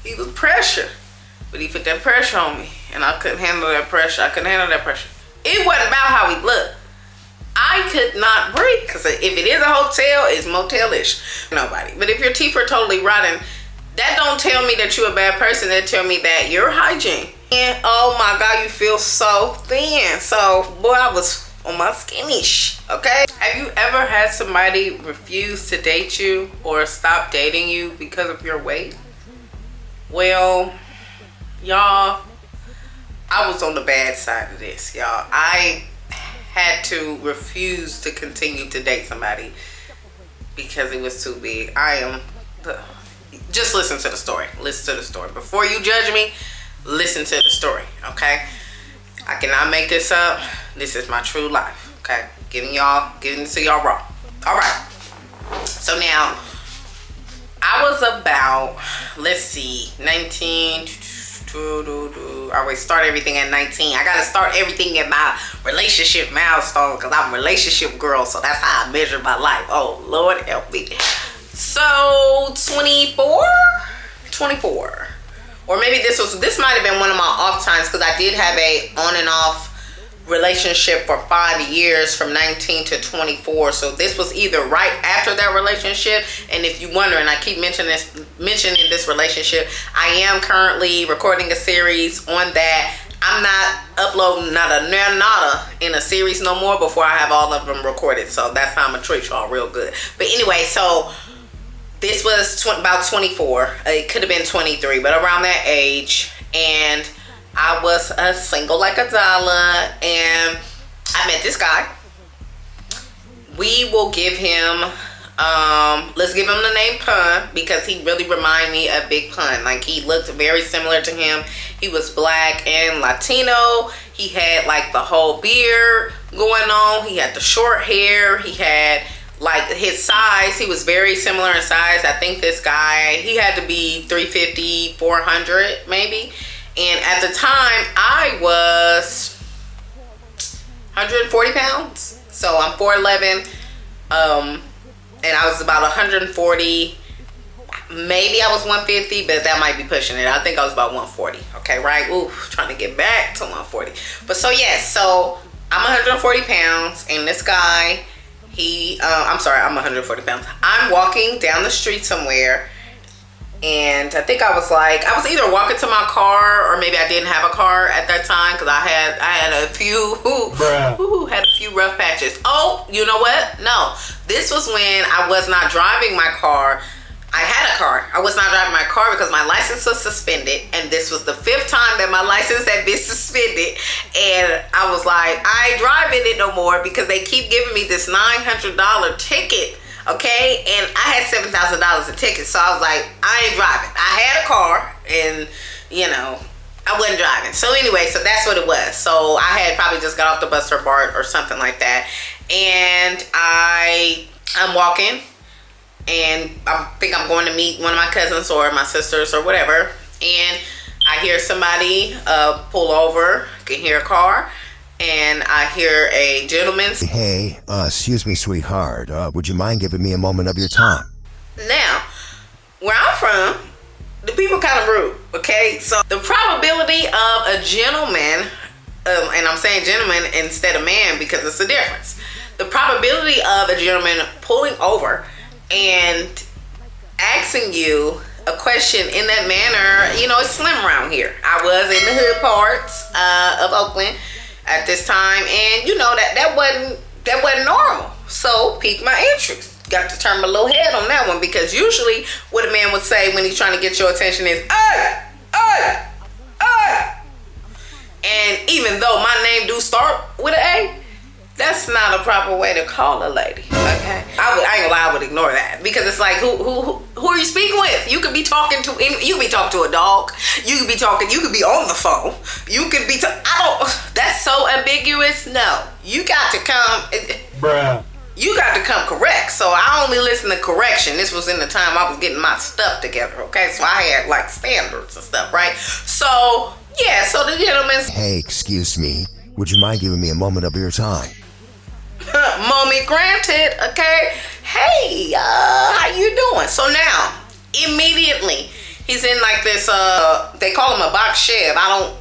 He was pressure. But he put that pressure on me. And I couldn't handle that pressure. It wasn't about how he looked. I could not breathe. Because if it is a hotel, it's motel-ish. Nobody. But if your teeth are totally rotten, that don't tell me that you're a bad person. That tell me that your hygiene. And oh my God, you feel so thin. So, boy, I was on my skinny-ish. Okay? Have you ever had somebody refuse to date you or stop dating you because of your weight? Well, y'all, I was on the bad side of this, y'all. I had to refuse to continue to date somebody because it was too big. Just listen to the story. Listen to the story. Before you judge me, listen to the story, okay? I cannot make this up. This is my true life, okay? Giving it to y'all raw. All right. So now, I was about, let's see, 19. I always start everything at 19. I gotta start everything at my relationship milestone because I'm a relationship girl, so that's how I measure my life. Oh, Lord help me. So 24, or maybe this might have been one of my off times because I did have a on and off relationship for 5 years from 19 to 24. So this was either right after that relationship. And if you're wondering, I keep mentioning this relationship. I am currently recording a series on that. I'm not uploading nada in a series no more before I have all of them recorded. So that's how I'm gonna treat y'all real good. But anyway, so this was about 24. It could have been 23, but around that age. And I was single like a dollar, and I met this guy. We will give him, let's give him the name Pun, because he really reminded me of Big Pun. Like, he looked very similar to him. He was black and Latino. He had like the whole beard going on. He had the short hair. He had like his size. He was very similar in size. I think this guy, he had to be 350, 400 maybe. And at the time, I was 140 pounds. So I'm 4'11". And I was about 140. Maybe I was 150, but that might be pushing it. I think I was about 140. Okay, right? Ooh, trying to get back to 140. But so, yeah. So I'm 140 pounds. And this guy, I'm sorry, I'm 140 pounds. I'm walking down the street somewhere. And I think I was either walking to my car, or maybe I didn't have a car at that time because I had a few rough patches. Oh, you know what? No, this was when I was not driving my car. I had a car. I was not driving my car because my license was suspended, and this was the 5th time that my license had been suspended. And I was like, I ain't driving it no more because they keep giving me this $900 ticket. Okay, and I had $7,000 a ticket, so I was like, I ain't driving. I had a car, and I wasn't driving. So anyway, so that's what it was. So I had probably just got off the bus or BART or something like that, and I'm walking, and I think I'm going to meet one of my cousins or my sisters or whatever, and I hear somebody pull over. I can hear a car. And I hear a gentleman's, "Hey, excuse me, sweetheart. Would you mind giving me a moment of your time?" Now, where I'm from, the people kind of rude, okay? So the probability of a gentleman, and I'm saying gentleman instead of man because it's a difference. The probability of a gentleman pulling over and asking you a question in that manner, it's slim around here. I was in the hood parts of Oakland at this time, and that wasn't normal. So piqued my interest. Got to turn my little head on that one, because usually what a man would say when he's trying to get your attention is, "Hey, hey, hey." And even though my name do start with an A, that's not a proper way to call a lady. Okay, I ain't gonna lie, I would ignore that, because it's like, who are you speaking with? You could be talking to a dog. You could be talking. You could be on the phone. You could be. That's so ambiguous. No, you got to come, bruh. You got to come correct. So I only listen to correction. This was in the time I was getting my stuff together. Okay, so I had like standards and stuff, right? So yeah, so the gentleman's, "Hey, excuse me. Would you mind giving me a moment of your time?" Moment granted. Okay. Hey, how you doing? So now, immediately, He's in like this, they call him a box Chev. I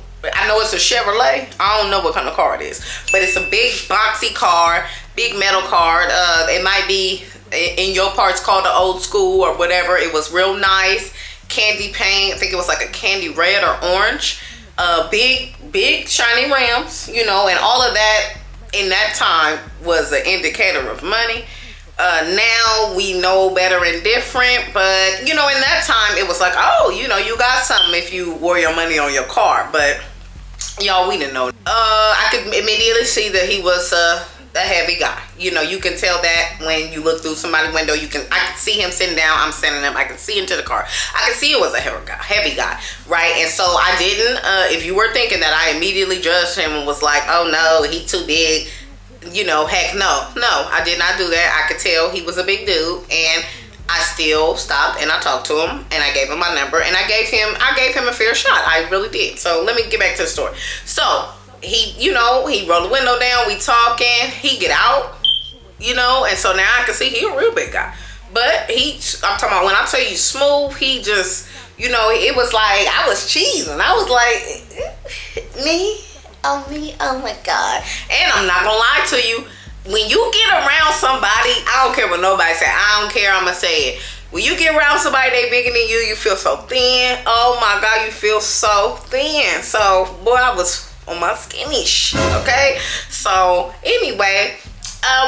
know it's a Chevrolet. I don't know what kind of car it is, but it's a big boxy car, big metal car. It might be in your parts called the old school or whatever. It was real nice, candy paint. I think it was like a candy red or orange. Big shiny rims, you know, and all of that in that time was an indicator of money. Now we know better and different, but you know, in that time it was like, oh, you know, you got something if you wore your money on your car. But y'all, we didn't know. I could immediately see that he was a heavy guy. You know, you can tell that when you look through somebody's window. I can see him sitting down. I'm sending him. I can see into the car. I can see it was a heavy guy, right? And so I didn't. If you were thinking that I immediately judged him and was like, oh no, he too big. You know, heck no, I did not do that. I could tell he was a big dude, and I still stopped and I talked to him and I gave him my number and I gave him a fair shot. I really did. So let me get back to the story. So he, you know, he rolled the window down. We talking. He get out, you know, and so now I can see he a real big guy. But I'm talking about when I tell you smooth, he just, you know, it was like I was cheesing. I was like, me. Oh my God. And I'm not gonna lie to you, when you get around somebody, I don't care what nobody say, I don't care, I'ma say it. When you get around somebody they bigger than you, you feel so thin. Oh my God, you feel so thin. So boy, I was on my skinny shit, okay? So anyway,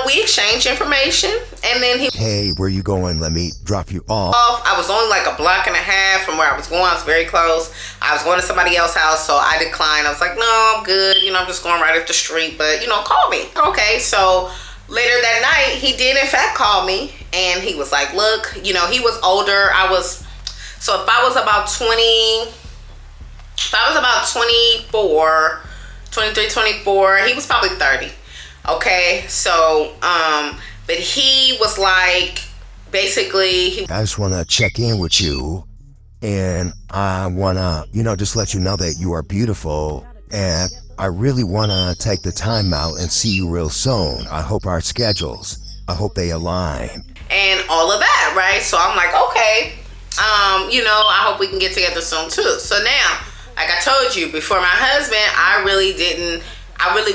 we exchanged information, and then he, Hey, where you going? Let me drop you off. I was only like a block and a half from where I was going. I was very close. I was going to somebody else's house, so I declined. I was like, no, I'm good. You know, I'm just going right up the street, but you know, call me. Okay, so later that night, he did in fact call me, and he was like, look, you know, he was older. So if I was about 24, 23, 24, he was probably 30. Okay, so, but he was like, basically, I just want to check in with you, and I want to, you know, just let you know that you are beautiful, and I really want to take the time out and see you real soon. I hope our schedules, I hope they align. And all of that, right? So I'm like, okay, you know, I hope we can get together soon too. So now, like I told you, before my husband, I really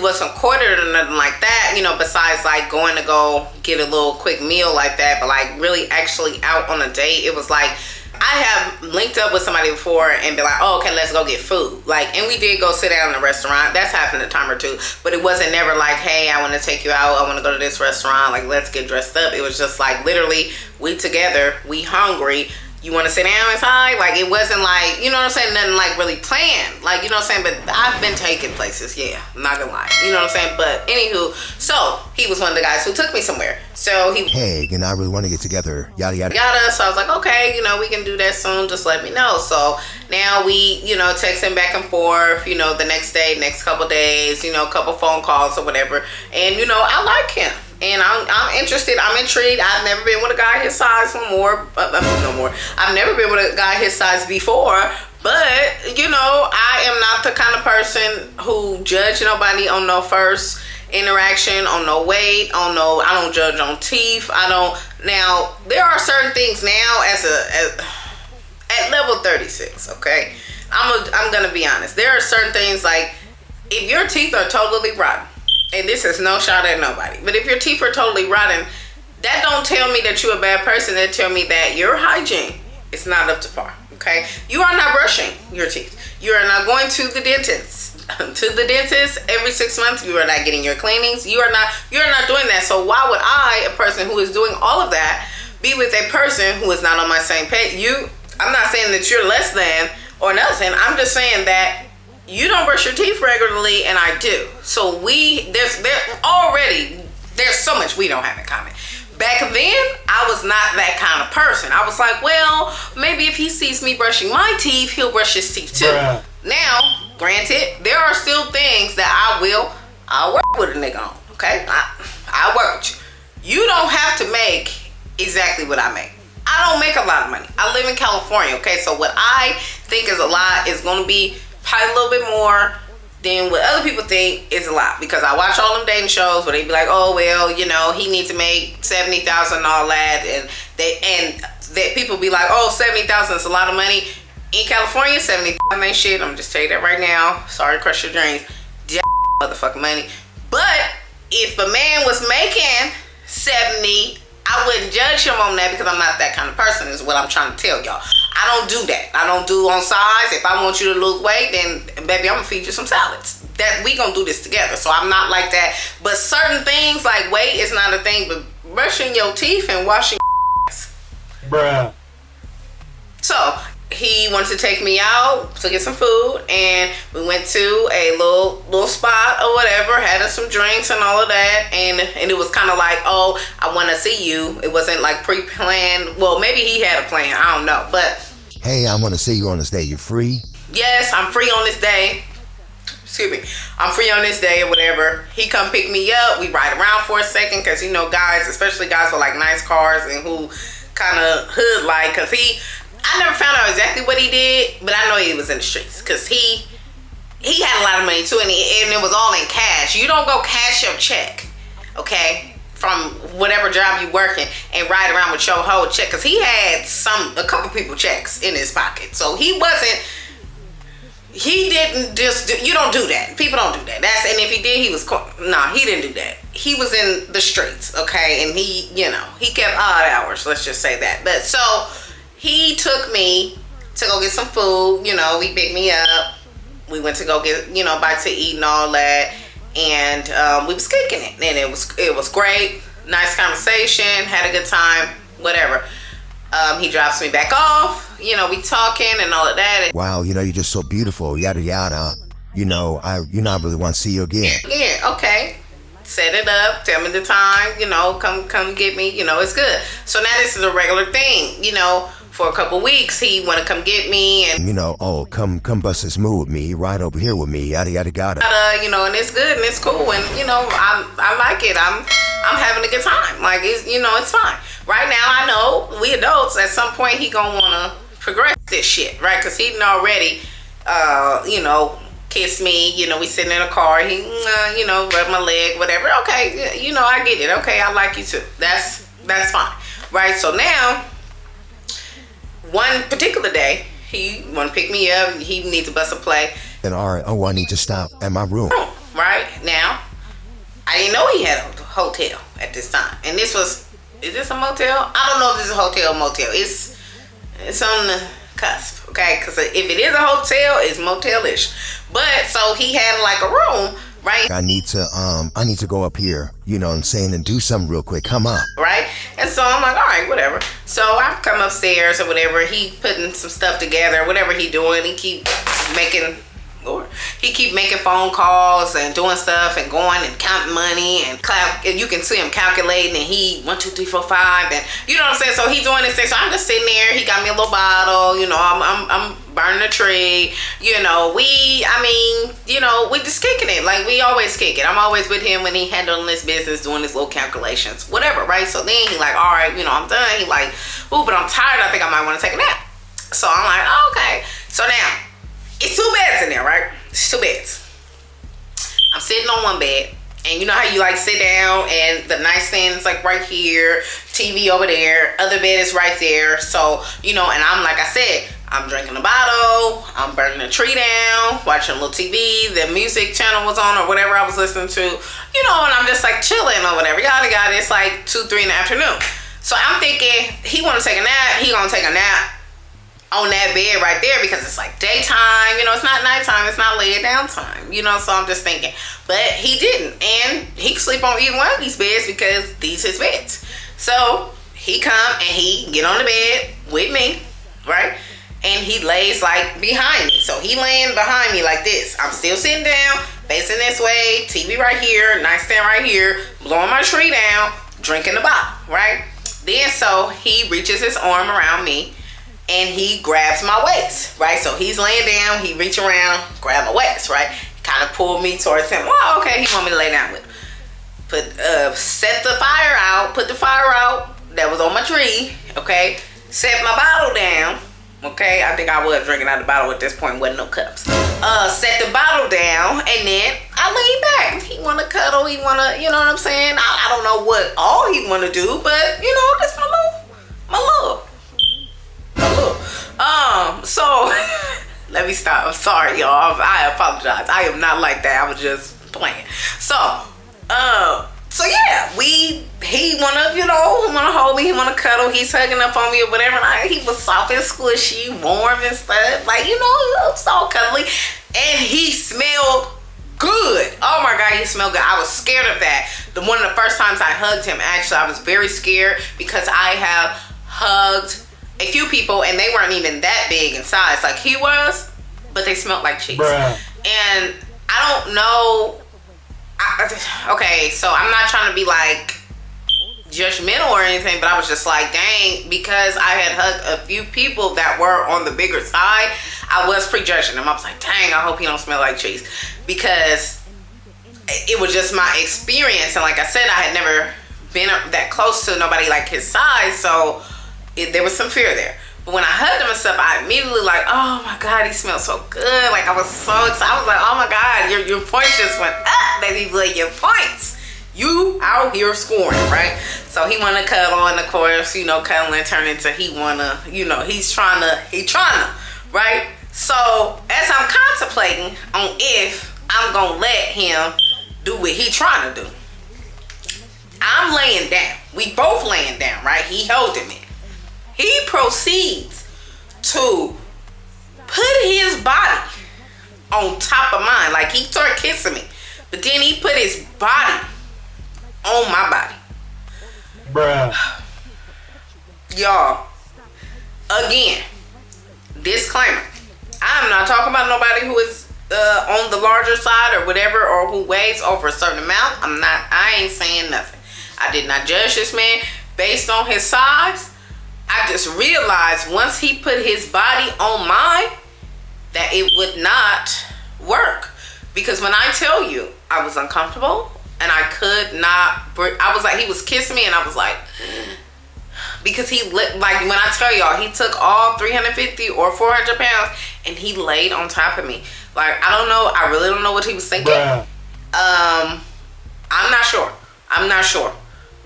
wasn't courted or nothing like that, you know, besides like going to go get a little quick meal like that. But like really actually out on a date, it was like I have linked up with somebody before and be like, oh, okay, let's go get food. Like, and we did go sit down in a restaurant. That's happened a time or two. But it wasn't never like, hey, I want to take you out. I want to go to this restaurant. Like, let's get dressed up. It was just like literally we together, we hungry. You want to sit down inside? Like, it wasn't like, you know what I'm saying? Nothing like really planned. Like, you know what I'm saying? But I've been taken places. Yeah, I'm not gonna lie. You know what I'm saying? But anywho, so he was one of the guys who took me somewhere. So he, Hey, and I really want to get together, yada, yada. yada. So I was like, okay, you know, we can do that soon. Just let me know. So now we, you know, texting back and forth, you know, the next day, next couple days, you know, a couple phone calls or whatever. And, you know, I like him. And I'm interested. I'm intrigued. I've never been with a guy his size no more. I've never been with a guy his size before. But, you know, I am not the kind of person who judge nobody on no first interaction, on no weight, on no, I don't judge on teeth. Now, there are certain things now at level 36, okay? I'm going to be honest. There are certain things like, if your teeth are totally rotten, and this is no shot at nobody, but if your teeth are totally rotten, that don't tell me that you're a bad person. That tell me that your hygiene is not up to par, okay? You are not brushing your teeth. You are not going to the dentist. Every 6 months. You are not getting your cleanings. You are not doing that. So why would I, a person who is doing all of that, be with a person who is not on my same page? I'm not saying that you're less than or nothing. I'm just saying that you don't brush your teeth regularly, and I do. So there's so much we don't have in common. Back then, I was not that kind of person. I was like, well, maybe if he sees me brushing my teeth, he'll brush his teeth too. Bruh. Now, granted, there are still things that I'll work with a nigga on, okay? I'll work with you. You don't have to make exactly what I make. I don't make a lot of money. I live in California, okay? So what I think is a lot is going to be probably a little bit more than what other people think is a lot, because I watch all them dating shows where they be like, oh well, you know, he needs to make $70,000 and all that, and that people be like, oh, $70,000 is a lot of money. In California, 70 ain't shit. I'm just tell you that right now. Sorry to crush your dreams. Motherfucking money. But if a man was making 70, I wouldn't judge him on that because I'm not that kind of person, is what I'm trying to tell y'all. I don't do that. I don't do on size. If I want you to lose weight, then baby, I'm gonna feed you some salads. That we gonna do this together. So I'm not like that. But certain things like weight is not a thing, but brushing your teeth and washing your ass. Bruh. So he wanted to take me out to get some food, and we went to a little spot or whatever, had us some drinks and all of that, and it was kind of like, oh, I want to see you. It wasn't like pre-planned. Well, maybe he had a plan, I don't know, but Hey, I want to see you on this day. You free? yes, I'm free on this day. Excuse me, I'm free on this day or whatever. He come pick me up, we ride around for a second, because you know, guys, especially guys with like nice cars and who kind of hood like, because I never found out exactly what he did, but I know he was in the streets because he had a lot of money too, and it was all in cash. You don't go cash your check, okay, from whatever job you working and ride around with your whole check, because he had a couple people checks in his pocket. So he didn't just do, you don't do that. People don't do that. And if he did, he didn't do that. He was in the streets, okay, and he kept odd hours. Let's just say that. But so he took me to go get some food. You know, he picked me up. We went to go get, bites to eat and all that. And we was kicking it. And it was great. Nice conversation. Had a good time. Whatever. He drops me back off. We talking and all of that. Wow, you're just so beautiful, yada yada. I really want to see you again. Yeah, okay. Set it up. Tell me the time. Come get me. It's good. So now this is a regular thing. For a couple weeks, he want to come get me, and come bust this move with me, ride over here with me, yada yada yada. And it's good and it's cool, and I like it. I'm having a good time. Like it's fine. Right now, I know we adults. At some point, he gonna wanna progress this shit, right? Because he done already, kiss me. We sitting in a car. He, rub my leg, whatever. Okay, I get it. Okay, I like you too. That's fine, right? So now, one particular day, he want to pick me up. He needs to bust a play. And all right, I need to stop at my room. Right now, I didn't know he had a hotel at this time. And is this a motel? I don't know if this is a hotel or motel. It's on the cusp, okay? Because if it is a hotel, it's motel-ish. But so he had like a room, right? I need to go up here, you know what I'm saying, and do something real quick. Come up. Right? And so I'm like, all right, whatever. So I come upstairs or whatever. He putting some stuff together, whatever he doing. He keep making phone calls and doing stuff and going and counting money and you can see him calculating, and he 1 2 3 4 5, and you know what I'm saying. So he's doing this thing. So I'm just sitting there. He got me a little bottle. I'm burning a tree. We just kicking it like we always kick it. I'm always with him when he handling this business, doing his little calculations, whatever. Right. So then he like, all right, I'm done. He like, ooh, but I'm tired. I think I might want to take a nap. So I'm like, oh, okay. So now, it's 2 beds in there, right? It's 2 beds. I'm sitting on one bed, and you know how you like sit down and the nightstand is like right here, TV over there, other bed is right there. So, and I'm like I said, I'm drinking a bottle, I'm burning a tree down, watching a little TV, the music channel was on or whatever I was listening to, and I'm just like chilling or whatever. Yada yada. It's like 2 3 in the afternoon. So I'm thinking he want to take a nap, he gonna take a nap on that bed right there because it's like daytime, it's not nighttime, it's not laying down time, so I'm just thinking. But he didn't, and he could sleep on either one of these beds because these his beds. So he come and he get on the bed with me, right? And he lays like behind me. So he laying behind me like this. I'm still sitting down, facing this way, TV right here, nightstand right here, blowing my tree down, drinking the bottle, right? Then so he reaches his arm around me, and he grabs my waist, right? So he's laying down, he reach around, grab my waist, right? Kind of pulled me towards him. Well, okay, he want me to lay down with him. Set the fire out, put the fire out that was on my tree, okay? Set my bottle down, okay? I think I was drinking out of the bottle at this point, wasn't no cups. Set the bottle down, and then I lean back. He want to cuddle, he want to, you know what I'm saying? I don't know what all he want to do, but, that's my love. So let me stop. I'm sorry, y'all. I apologize. I am not like that. I was just playing. So yeah, he wanna hold me, he wanna cuddle, he's hugging up on me or whatever. And he was soft and squishy, warm and stuff, like so cuddly, and he smelled good. Oh my God, he smelled good. I was scared of that. One of the first times I hugged him, actually, I was very scared because I have hugged a few people and they weren't even that big in size like he was, but they smelled like cheese. Bruh. And I don't know. Okay, so I'm not trying to be like judgmental or anything, but I was just like, dang, because I had hugged a few people that were on the bigger side, I was prejudging them. I was like, dang, I hope he don't smell like cheese, because it was just my experience. And like I said, I had never been that close to nobody like his size, so there was some fear there. But when I hugged him and stuff, I immediately like, oh my God, he smells so good. Like, I was so excited. I was like, oh my God, your points just went up, baby. Like, your points. You out here scoring, right? So he wanna cuddle, and of course, cuddling turned into he trying to, right? So as I'm contemplating on if I'm gonna let him do what he trying to do, I'm laying down. We both laying down, right? He holding me. He proceeds to put his body on top of mine. Like, he started kissing me, but then he put his body on my body. Bruh. Y'all, again, disclaimer. I'm not talking about nobody who is on the larger side or whatever, or who weighs over a certain amount. I ain't saying nothing. I did not judge this man based on his size. I just realized once he put his body on mine that it would not work. Because when I tell you, I was uncomfortable and I could not breathe. I was like, he was kissing me and I was like, because he like, when I tell y'all, he took all 350 or 400 pounds and he laid on top of me. Like, I don't know. I really don't know what he was thinking. Bruh. I'm not sure.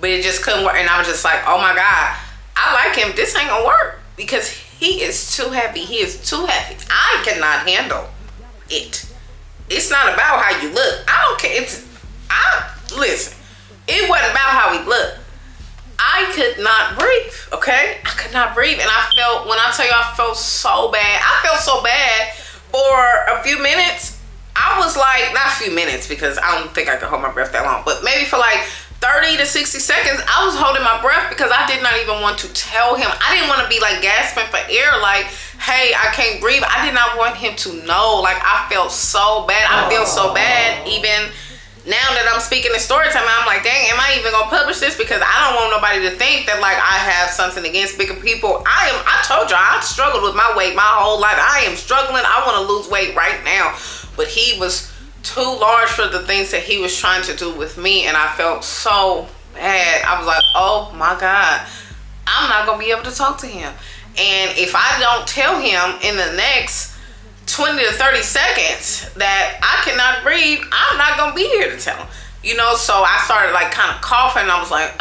But it just couldn't work. And I was just like, oh my God, I like him. This ain't gonna work because he is too heavy. He is too heavy. I cannot handle it. It's not about how you look. I don't care. Listen, it wasn't about how he looked. I could not breathe, okay? I could not breathe. And when I tell you I felt so bad. I felt so bad for a few minutes. I was like, not a few minutes because I don't think I could hold my breath that long, but maybe for like 30 to 60 seconds, I was holding my breath because I did not even want to tell him. I didn't want to be like gasping for air, like, hey, I can't breathe. I did not want him to know. Like, I felt so bad. I feel so bad even now that I'm speaking in Storytime. I'm like, dang, am I even gonna publish this? Because I don't want nobody to think that like I have something against bigger people. I told you, I struggled with my weight my whole life. I am struggling. I want to lose weight right now. But he was too large for the things that he was trying to do with me, and I felt so bad. I was like, oh my God, I'm not gonna be able to talk to him. And if I don't tell him in the next 20 to 30 seconds that I cannot breathe, I'm not gonna be here to tell him. So I started like kind of coughing. I was like,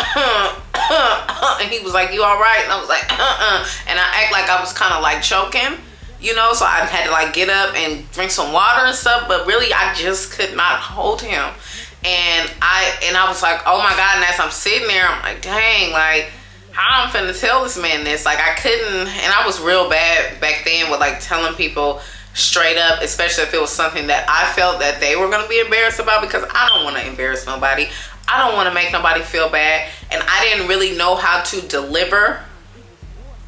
and he was like, you all right? And I was like, and I act like I was kind of like choking. So I had to like get up and drink some water and stuff, but really I just could not hold him. And I was like, oh my God. And as I'm sitting there, I'm like, dang, like, how I'm finna tell this man this? Like, I couldn't. And I was real bad back then with like telling people straight up, especially if it was something that I felt that they were gonna be embarrassed about, because I don't want to embarrass nobody. I don't want to make nobody feel bad. And I didn't really know how to deliver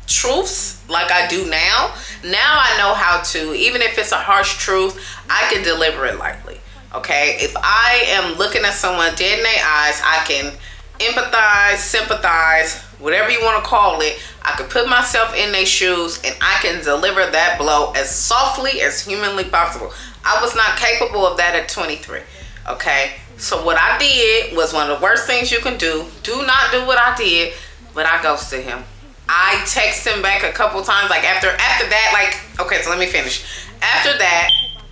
truths like I do now. Now I know how to, even if it's a harsh truth, I can deliver it lightly. Okay, if I am looking at someone dead in their eyes, I can empathize, sympathize, whatever you want to call it. I can put myself in their shoes and I can deliver that blow as softly as humanly possible. I was not capable of that at 23. Okay, so what I did was one of the worst things you can do. Do not do what I did, but I ghosted him. I texted him back a couple times, like after that, like, okay, so let me finish. After that,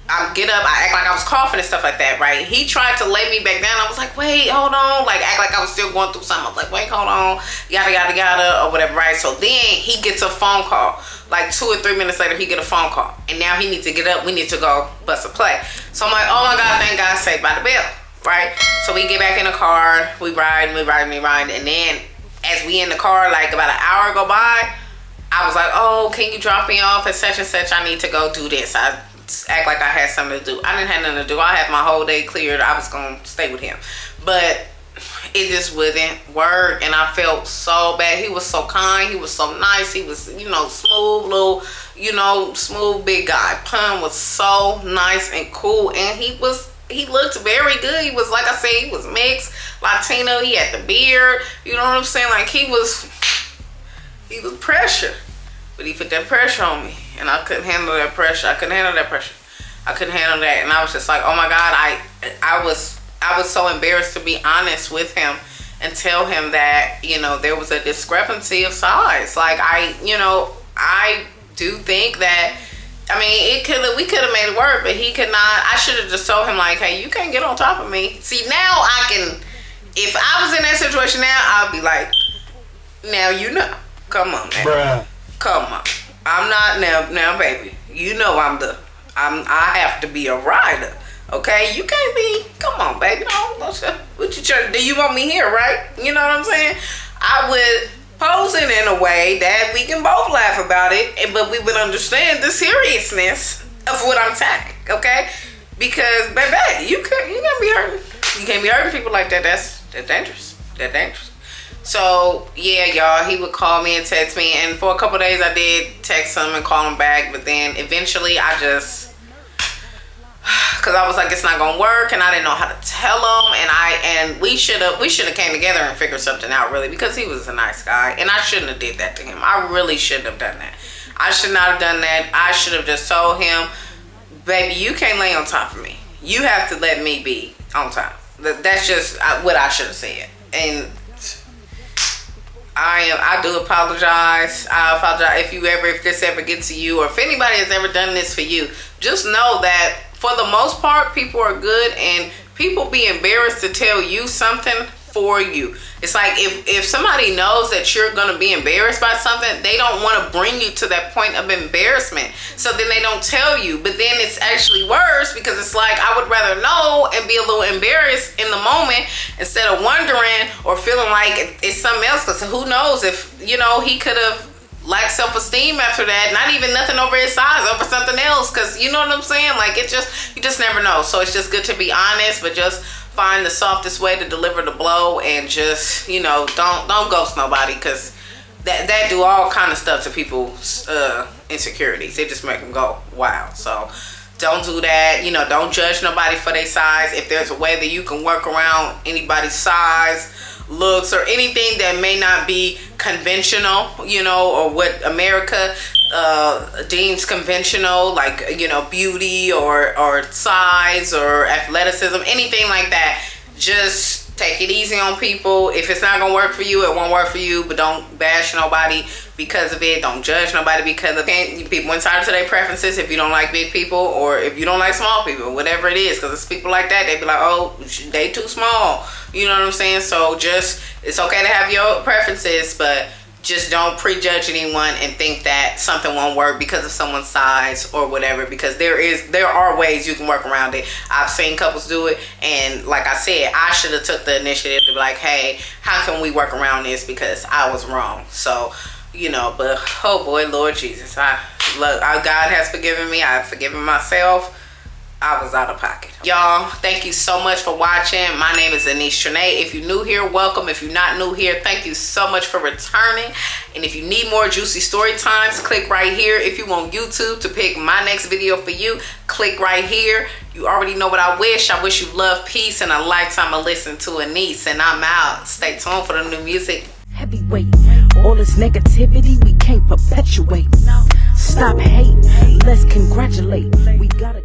I get up, I act like I was coughing and stuff like that, right? He tried to lay me back down. I was like, wait, hold on. Like, act like I was still going through something. I was like, wait, hold on. Yada, yada, yada, or whatever, right? So then he gets a phone call. Like 2 or 3 minutes later, he get a phone call. And now he needs to get up. We need to go bust a play. So I'm like, oh my God, thank God, Saved by the Bell, right? So we get back in the car. We ride. And then as we in the car, like about an hour go by, I was like, oh, can you drop me off at such and such? I need to go do this. I act like I had something to do. I didn't have nothing to do. I had my whole day cleared. I was going to stay with him. But it just wouldn't work. And I felt so bad. He was so kind. He was so nice. He was, you know, smooth little, you know, smooth big guy. Pun was so nice and cool. And he looked very good. He was, like I said, he was mixed, Latino. He had the beard. You know what I'm saying? Like, he was pressure. But he put that pressure on me. And I couldn't handle that pressure. I couldn't handle that. And I was just like, oh my God, I was so embarrassed to be honest with him and tell him that, you know, there was a discrepancy of size. Like, I do think that, I mean, we could have made it work, but he could not. I should have just told him, like, hey, you can't get on top of me. See, now I can, if I was in that situation now, I'll be like, now you know. Come on, man. Bruh. Come on. I'm not now, baby. You know I have to be a rider. Okay? You can't be. Come on, baby. What you trying to do? You want me here, right? You know what I'm saying? I would pose it in a way that we can both laugh about it, but we would understand the seriousness of what I'm saying. Okay? Because, baby, you can't be hurting. You can't be hurting people like that. That's dangerous. That's dangerous. So, yeah, y'all, he would call me and text me. And for a couple days, I did text him and call him back. But then eventually, because I was like, it's not going to work. And I didn't know how to tell him. And we should have came together and figured something out, really. Because he was a nice guy. And I shouldn't have did that to him. I really shouldn't have done that. I should not have done that. I should have just told him, baby, you can't lay on top of me. You have to let me be on top. That's just what I should have said. And I do apologize. I apologize if this ever gets to you, or if anybody has ever done this for you. Just know that for the most part, people are good, and people be embarrassed to tell you something for you. It's like if somebody knows that you're gonna be embarrassed by something, they don't want to bring you to that point of embarrassment. So then they don't tell you. But then it's actually worse, because it's like, I would rather know and be a little embarrassed in the moment instead of wondering or feeling like it's something else. Because who knows if, you know, he could have lacked self-esteem after that. Not even nothing over his size, over something else. Because you know what I'm saying? Like, you just never know. So it's just good to be honest, but just find the softest way to deliver the blow, and just, you know, don't ghost nobody, because that do all kind of stuff to people's insecurities. It just make them go wow. So don't do that. You know, don't judge nobody for their size. If there's a way that you can work around anybody's size, looks, or anything that may not be conventional, you know, or what America deems conventional, like, you know, beauty or size or athleticism, anything like that, just take it easy on people. If it's not gonna work for you, it won't work for you. But don't bash nobody because of it. Don't judge nobody because of it. People entitled to their preferences. If you don't like big people, or if you don't like small people, whatever it is, because it's people like that, they be like, oh, they too small. You know what I'm saying? So just, it's okay to have your preferences, but just don't prejudge anyone and think that something won't work because of someone's size or whatever, because there are ways you can work around it. I've seen couples do it, and like I said, I should have took the initiative to be like, hey, how can we work around this, because I was wrong. So, you know, but oh boy, Lord Jesus, God has forgiven me. I've forgiven myself. I was out of pocket. Y'all, thank you so much for watching. My name is Anaise Tranee. If you're new here, welcome. If you're not new here, thank you so much for returning. And if you need more juicy story times, click right here. If you want YouTube to pick my next video for you, click right here. You already know what I wish. I wish you love, peace, and a lifetime of listening to Anaise. And I'm out. Stay tuned for the new music. Heavyweight, all this negativity we can't perpetuate. Stop hate, let's congratulate. We gotta